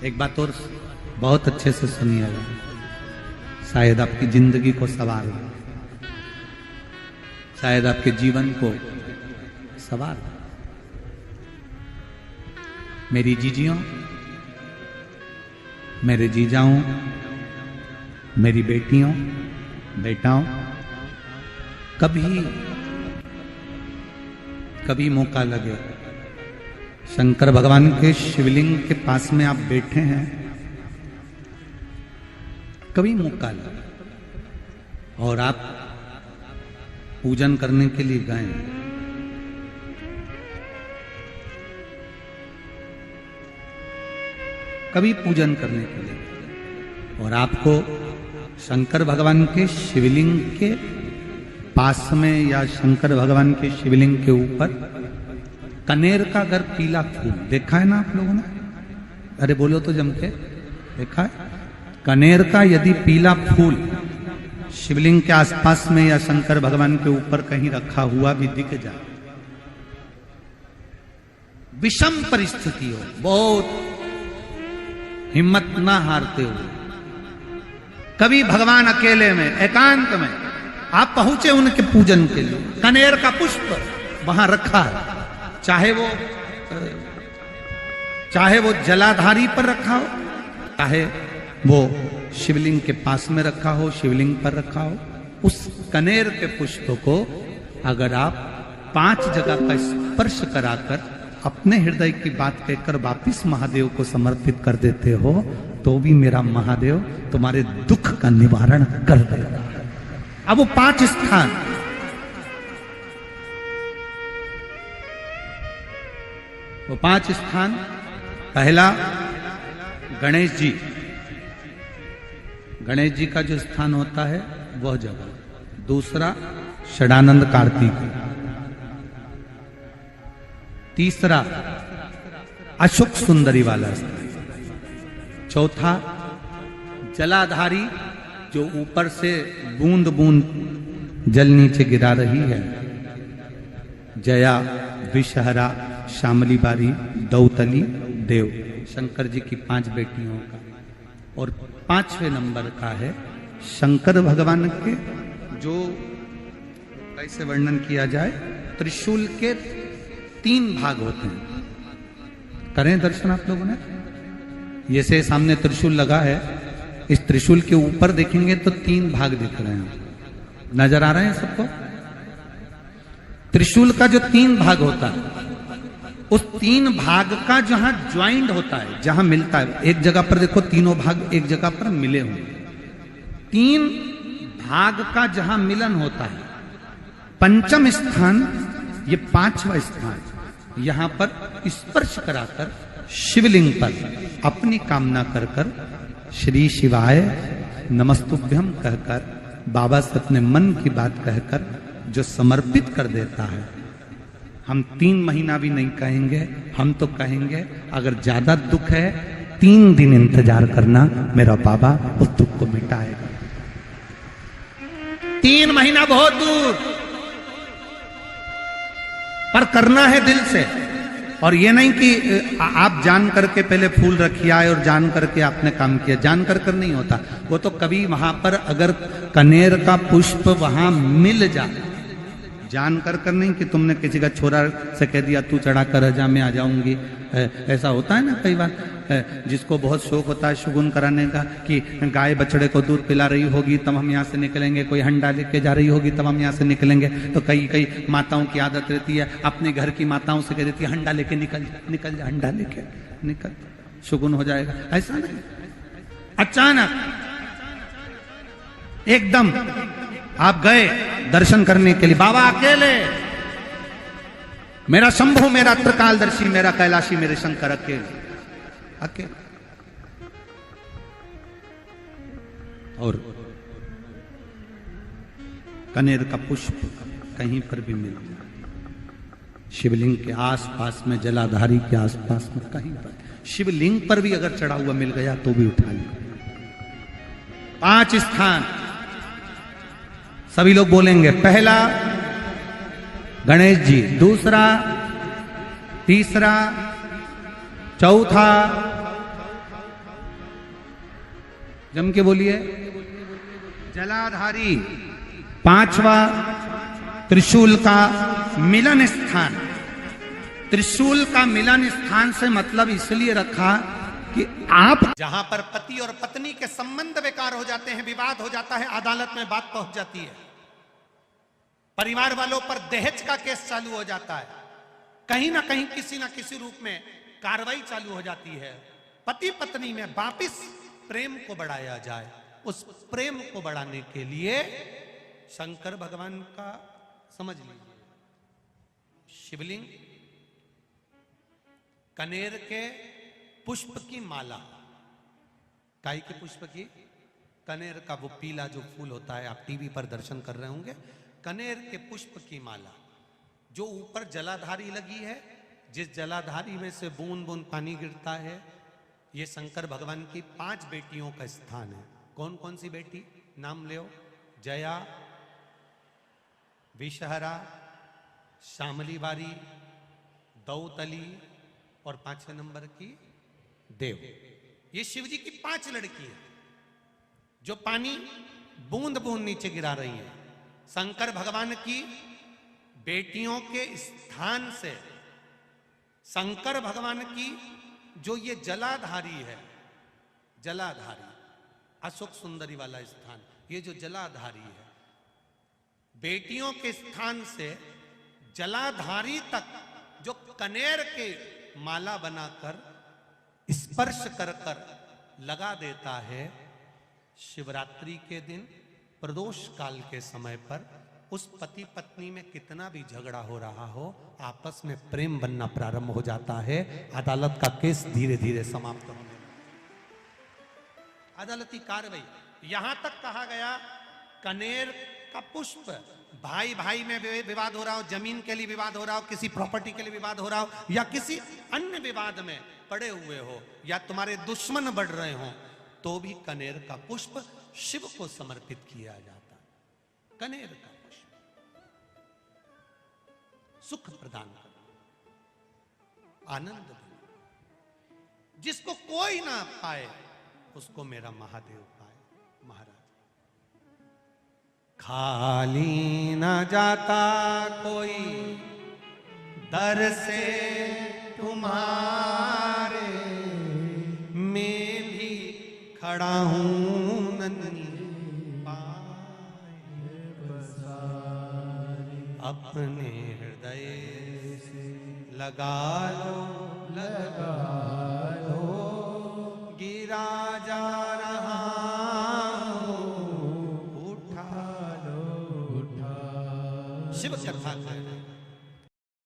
एक बात और बहुत अच्छे से सुनिएगा, शायद आपकी जिंदगी को सवार, शायद आपके जीवन को सवार। मेरी जीजियों, मेरे जीजाओं, मेरी बेटियों, बेटाओं, कभी मौका लगे, शंकर भगवान के शिवलिंग के पास में आप बैठे हैं, कभी मौका लगे और आप पूजन करने के लिए गए, कभी पूजन करने के लिए और आपको शंकर भगवान के शिवलिंग के पास में या शंकर भगवान के शिवलिंग के ऊपर कनेर का अगर पीला फूल देखा है ना आप लोगों ने, अरे बोलो तो जम के, देखा है? कनेर का यदि पीला फूल शिवलिंग के आसपास में या शंकर भगवान के ऊपर कहीं रखा हुआ भी दिख जाए, विषम परिस्थिति हो, बहुत हिम्मत ना हारते हुए, कभी भगवान अकेले में एकांत में आप पहुंचे उनके पूजन के लिए, कनेर का पुष्प वहां रखा है, चाहे वो जलाधारी पर रखा हो, चाहे वो शिवलिंग के पास में रखा हो, शिवलिंग पर रखा हो, उस कनेर के पुष्प को अगर आप 5 जगह का स्पर्श कराकर अपने हृदय की बात कहकर वापिस महादेव को समर्पित कर देते हो, तो भी मेरा महादेव तुम्हारे दुख का निवारण कर देगा। अब वो 5 स्थान, वो 5 स्थान, पहला गणेश जी, गणेश जी का जो स्थान होता है वह जगह, दूसरा षडानंद कार्तिक, तीसरा अशोक सुंदरी वाला स्थान, चौथा जलाधारी जो ऊपर से बूंद बूंद जल नीचे गिरा रही है, जया, विषहरा, शामली बारी, दौतली, देव, शंकर जी की 5 बेटियों का, और 5वें नंबर का है शंकर भगवान के, जो कैसे वर्णन किया जाए, त्रिशूल के 3 भाग होते हैं। करें दर्शन आप लोगों ने, ये से सामने त्रिशूल लगा है, इस त्रिशूल के ऊपर देखेंगे तो 3 भाग दिख रहे हैं, नजर आ रहे हैं सबको? त्रिशूल का जो 3 भाग होता है, उस 3 भाग का जहां ज्वाइंट होता है, जहां मिलता है, एक जगह पर देखो तीनों भाग एक जगह पर मिले हुए, 3 भाग का जहां मिलन होता है, 5वां स्थान, ये 5वां स्थान, यहां पर स्पर्श कराकर शिवलिंग पर अपनी कामना कर कर श्री शिवाय नमस्तुभ्यम कहकर बाबा से अपने मन की बात कहकर जो समर्पित कर देता है, हम 3 महीना भी नहीं कहेंगे, हम तो कहेंगे अगर ज्यादा दुख है 3 दिन इंतजार करना, मेरा बाबा उस दुख को मिटाएगा। 3 महीना बहुत दूर, पर करना है दिल से, और ये नहीं कि आप जान करके पहले फूल रखिए आए और जान करके आपने काम किया, जान कर नहीं होता वो तो, कभी वहां पर अगर कनेर का पुष्प वहां मिल जाए, जान कर नहीं कि तुमने किसी का छोरा से कह दिया तू चढ़ा कर जा मैं आ जाऊंगी, ऐसा होता है ना कई बार, जिसको बहुत शौक होता है शगुन कराने का, कि गाय बछड़े को दूध पिला रही होगी तब हम यहाँ से निकलेंगे, कोई हंडा लेके जा रही होगी तब हम यहाँ से निकलेंगे, तो कई माताओं की आदत रहती है, अपने घर की माताओं से कह देती है हंडा लेके निकल जा, हंडा लेके निकल, शगुन हो जाएगा। ऐसा नहीं, अचानक एकदम आप गए दर्शन करने के लिए, बाबा अकेले, मेरा शंभु, मेरा त्रिकालदर्शी, मेरा कैलाशी, मेरे शंकर अकेले, और कनेर का पुष्प कहीं पर भी मिल जाए, शिवलिंग के आसपास में, जलाधारी के आसपास में, कहीं पर, शिवलिंग पर भी अगर चढ़ा हुआ मिल गया तो भी उठा लिया। 5 स्थान सभी लोग बोलेंगे, पहला गणेश जी, दूसरा, तीसरा, चौथा, जम के बोलिए। जलाधारी, पांचवा त्रिशूल का मिलन स्थान। त्रिशूल का मिलन स्थान से मतलब इसलिए रखा कि आप जहां पर पति और पत्नी के संबंध बेकार हो जाते हैं, विवाद हो जाता है, अदालत में बात पहुंच जाती है, परिवार वालों पर दहेज का केस चालू हो जाता है, कहीं ना कहीं किसी ना किसी रूप में कार्रवाई चालू हो जाती है, पति पत्नी में वापिस प्रेम को बढ़ाया जाए, उस प्रेम को बढ़ाने के लिए शंकर भगवान का समझ लीजिए शिवलिंग, कनेर के पुष्प की माला, काय के पुष्प की, कनेर का वो पीला जो फूल होता है, आप टीवी पर दर्शन कर रहे होंगे, कनेर के पुष्प की माला जो ऊपर जलाधारी लगी है, जिस जलाधारी में से बूंद बूंद पानी गिरता है, ये शंकर भगवान की 5 बेटियों का स्थान है। कौन कौन सी बेटी नाम ले? जया, विषहरा, श्यामली बारी, दौतली और 5वें नंबर की देव। ये शिव जी की 5 लड़की है जो पानी बूंद बूंद नीचे गिरा रही है। शंकर भगवान की बेटियों के स्थान से शंकर भगवान की जो ये जलाधारी है, जलाधारी अशोक सुंदरी वाला स्थान, ये जो जलाधारी है, बेटियों के स्थान से जलाधारी तक जो कनेर के माला बनाकर स्पर्श कर कर लगा देता है, शिवरात्रि के दिन प्रदोष काल के समय पर उस पति पत्नी में कितना भी झगड़ा हो रहा हो, आपस में प्रेम बनना प्रारंभ हो जाता है। अदालत का केस धीरे धीरे समाप्त होने लगता है। अदालती कार्रवाई, यहां तक कहा गया कनेर का पुष्प, भाई भाई में विवाद हो रहा हो, जमीन के लिए विवाद हो रहा हो, किसी प्रॉपर्टी के लिए विवाद हो रहा हो, या किसी अन्य विवाद में पड़े हुए हो, या तुम्हारे दुश्मन बढ़ रहे हो, तो भी कनेर का पुष्प शिव को समर्पित किया जाता है। कनेर का पुष्प सुख प्रदान करना, आनंद देना, जिसको कोई ना पाए उसको मेरा महादेव पाए। महाराज, खाली ना जाता कोई दर से तुम्हारे, मैं भी खड़ा हूं नन्ही पाए, अपने हृदय से लगा लो, लगा लो, गिरा जा रहा हूं, उठा लो, उठा। शिव कथा है,